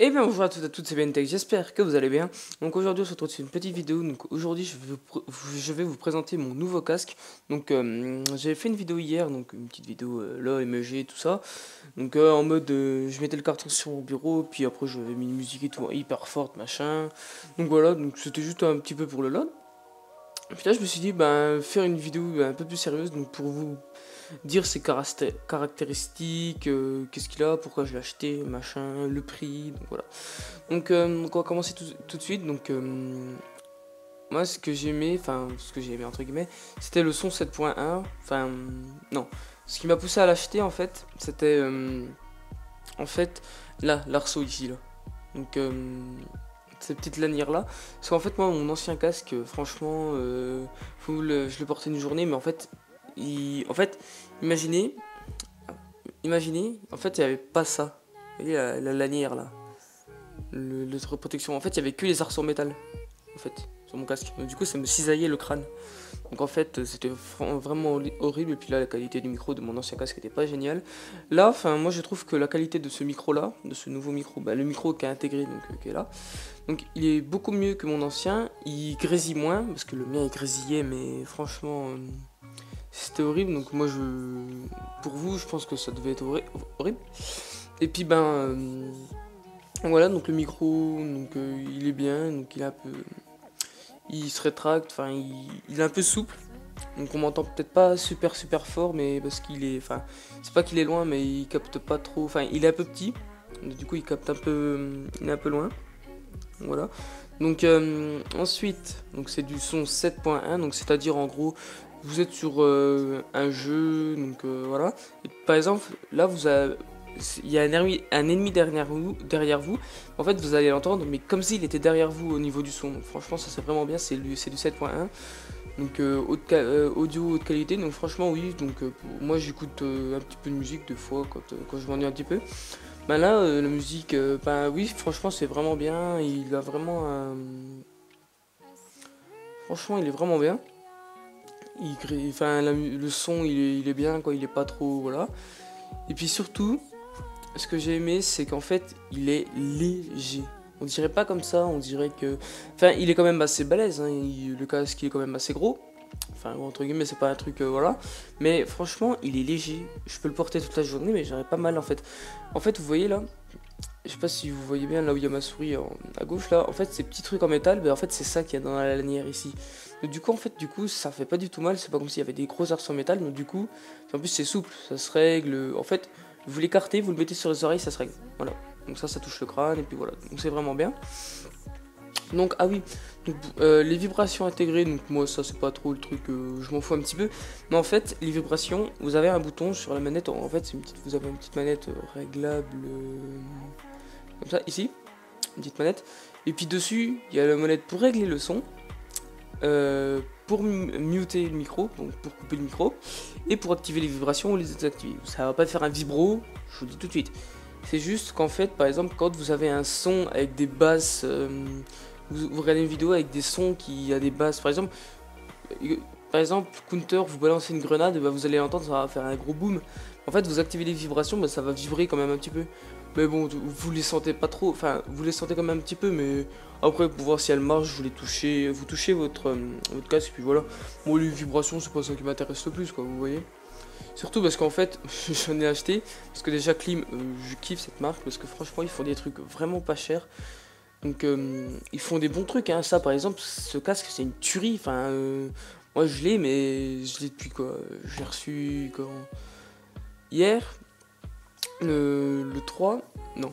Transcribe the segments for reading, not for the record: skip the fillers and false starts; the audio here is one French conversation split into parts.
Et bien bonjour à toutes et à toutes, c'est BenTech, j'espère que vous allez bien. Donc aujourd'hui on se retrouve sur une petite vidéo. Donc aujourd'hui je vais vous présenter mon nouveau casque. Donc j'avais fait une vidéo hier, donc une petite vidéo là, EMG, tout ça. Donc en mode je mettais le carton sur mon bureau, puis après j'avais mis une musique et tout hyper forte, machin. Donc voilà, donc c'était juste un petit peu pour le load. Puis là je me suis dit faire une vidéo un peu plus sérieuse, donc pour vous dire ses caractéristiques, qu'est-ce qu'il a, pourquoi je l'ai acheté, machin, le prix, donc voilà. Donc on va commencer tout de suite. Donc moi ce que j'ai aimé entre guillemets, c'était le son 7.1. Enfin non, ce qui m'a poussé à l'acheter en fait, c'était en fait là l'arceau ici là. Donc cette petite lanière là, parce qu'en fait moi mon ancien casque, franchement, je le portais une journée, mais en fait, en fait, imaginez, en fait il n'y avait pas ça. Vous voyez la lanière là, le truc de protection. En fait il y avait que les arceaux en métal, en fait, sur mon casque. Donc du coup ça me cisaillait le crâne. Donc en fait c'était vraiment horrible. Et puis là la qualité du micro de mon ancien casque était pas géniale. Là, enfin moi je trouve que la qualité de ce micro là, de ce nouveau micro, le micro qui est intégré, donc qui est là, donc il est beaucoup mieux que mon ancien. Il grésille moins, parce que le mien il grésillait, mais franchement c'était horrible. Donc moi pour vous je pense que ça devait être horrible. Et puis voilà, donc le micro, donc il est bien, donc il est un peu, il se rétracte, enfin il est un peu souple. Donc on m'entend peut-être pas super fort, mais parce qu'il est, enfin c'est pas qu'il est loin, mais il capte pas trop, enfin il est un peu petit, du coup il capte un peu, il est un peu loin. Voilà. Donc ensuite, donc c'est du son 7.1, donc c'est-à-dire en gros vous êtes sur un jeu, donc voilà. Et par exemple là il y a un ennemi derrière vous. En fait vous allez l'entendre, mais comme s'il était derrière vous au niveau du son. Donc, franchement ça c'est vraiment bien, c'est du 7.1. Donc audio haute qualité, donc franchement oui. Donc moi j'écoute un petit peu de musique des fois quand je m'ennuie un petit peu. Là, la musique, oui, franchement, c'est vraiment bien. Il a vraiment franchement, il est vraiment bien. Le son, il est bien, quoi. Il est pas trop, voilà. Et puis surtout, ce que j'ai aimé, c'est qu'en fait, il est léger. On dirait pas comme ça, on dirait que... Enfin, il est quand même assez balèze, hein. Le casque, il est quand même assez gros. Enfin, entre guillemets, c'est pas un truc, voilà. Mais franchement, il est léger. Je peux le porter toute la journée, mais j'aurais pas mal, en fait. En fait, vous voyez, là, je sais pas si vous voyez bien là où il y a ma souris à gauche là, en fait ces petits trucs en métal, en fait c'est ça qu'il y a dans la lanière ici. Donc du coup ça fait pas du tout mal, c'est pas comme s'il y avait des gros arceaux en métal, donc du coup en plus c'est souple, ça se règle. En fait vous l'écartez, vous le mettez sur les oreilles, ça se règle. Voilà. Donc ça touche le crâne et puis voilà. Donc c'est vraiment bien. Donc ah oui, donc, les vibrations intégrées, donc moi ça c'est pas trop le truc, je m'en fous un petit peu. Mais en fait les vibrations, vous avez un bouton sur la manette, en fait vous avez une petite manette réglable, comme ça, ici, une petite manette. Et puis dessus, il y a la manette pour régler le son, pour muter le micro, donc pour couper le micro, et pour activer les vibrations ou les désactiver. Ça va pas faire un vibro, je vous le dis tout de suite. C'est juste qu'en fait, par exemple, quand vous avez un son avec des basses, vous regardez une vidéo avec des sons qui a des basses, par exemple, Counter, vous balancez une grenade, vous allez entendre, ça va faire un gros boom. En fait, vous activez les vibrations, ça va vibrer quand même un petit peu. Mais bon, vous les sentez pas trop, enfin, vous les sentez quand même un petit peu, mais après, pour voir si elles marchent, vous touchez votre casque, et puis voilà. Bon, les vibrations, c'est pas ça qui m'intéresse le plus, quoi, vous voyez. Surtout parce qu'en fait, j'en ai acheté, parce que déjà, Klim, je kiffe cette marque, parce que franchement, ils font des trucs vraiment pas chers. Donc, ils font des bons trucs, hein. Ça, par exemple, ce casque, c'est une tuerie, enfin, moi je l'ai, mais je l'ai depuis quoi. Je l'ai reçu quand hier, le 3. Non.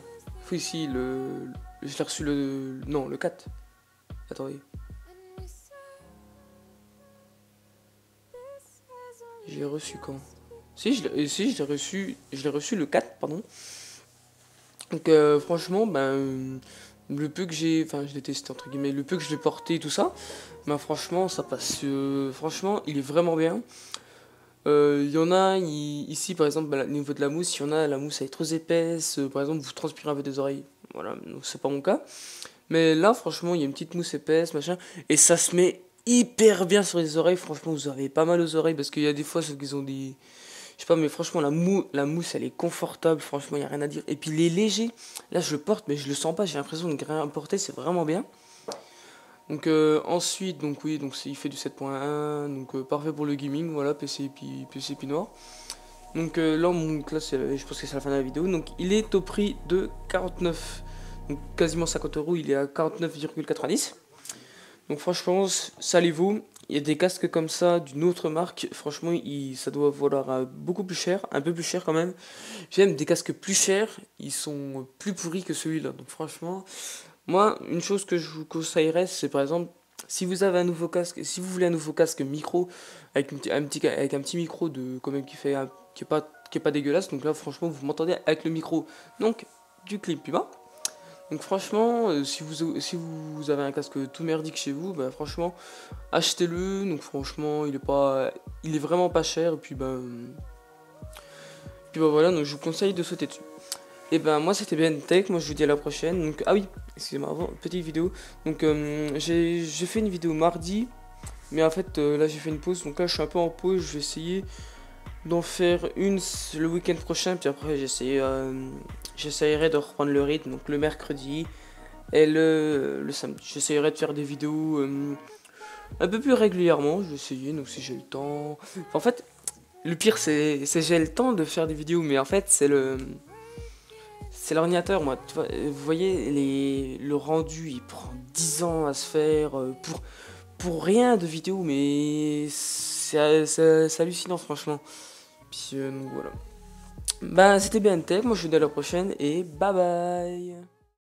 Oui, si, je l'ai reçu le. Non, le 4. Attendez. J'ai reçu quand? Si, je l'ai reçu le 4, pardon. Donc, franchement, le peu que j'ai. Enfin, je l'ai testé, entre guillemets. Le peu que je l'ai porté, tout ça. Franchement, ça passe. Franchement, il est vraiment bien. Il y en a ici par exemple au niveau de la mousse, il y en a la mousse elle est trop épaisse, par exemple vous transpirez un peu des oreilles, voilà, donc c'est pas mon cas. Mais là franchement il y a une petite mousse épaisse machin, et ça se met hyper bien sur les oreilles. Franchement vous avez pas mal aux oreilles, parce qu'il y a des fois ceux qui ont des, sais pas, mais franchement, la mousse, elle est confortable. Franchement, il n'y a rien à dire. Et puis, il est léger. Là, je le porte, mais je le sens pas. J'ai l'impression de rien porter. C'est vraiment bien. Donc, ensuite, donc oui, donc il fait du 7.1. Donc, parfait pour le gaming. Voilà, PC puis noir. Donc, là, je pense que c'est la fin de la vidéo. Donc, il est au prix de 49. Donc, quasiment 50 euros. Il est à 49,90. Donc, franchement, ça les vaut. Il y a des casques comme ça d'une autre marque, franchement, ça doit valoir beaucoup plus cher, un peu plus cher quand même. J'ai même des casques plus chers, ils sont plus pourris que celui-là. Donc franchement, moi, une chose que je vous conseillerais, c'est par exemple, si vous avez un nouveau casque, si vous voulez un nouveau casque micro, avec avec un petit micro de, quand même, qui est pas dégueulasse, donc là franchement, vous m'entendez avec le micro, donc du clip plus bas. Donc franchement, si vous avez un casque tout merdique chez vous, bah franchement, achetez-le. Donc franchement, il est vraiment pas cher. Et puis bah voilà, donc je vous conseille de sauter dessus. Et ben moi c'était Ben Tech, moi je vous dis à la prochaine. Donc ah oui, excusez-moi, avant petite vidéo. Donc j'ai fait une vidéo mardi, mais en fait là j'ai fait une pause. Donc là je suis un peu en pause, je vais essayer d'en faire une le week-end prochain, puis après j'essayerai de reprendre le rythme, donc le mercredi et le samedi. J'essayerai de faire des vidéos un peu plus régulièrement, je vais essayer, donc si j'ai le temps. En fait, le pire c'est j'ai le temps de faire des vidéos, mais en fait c'est l'ordinateur, moi. Vous voyez, le rendu, il prend 10 ans à se faire pour rien de vidéo, mais c'est hallucinant, franchement. Puis donc voilà. Bah, c'était BNTech, moi je vous dis à la prochaine et bye bye.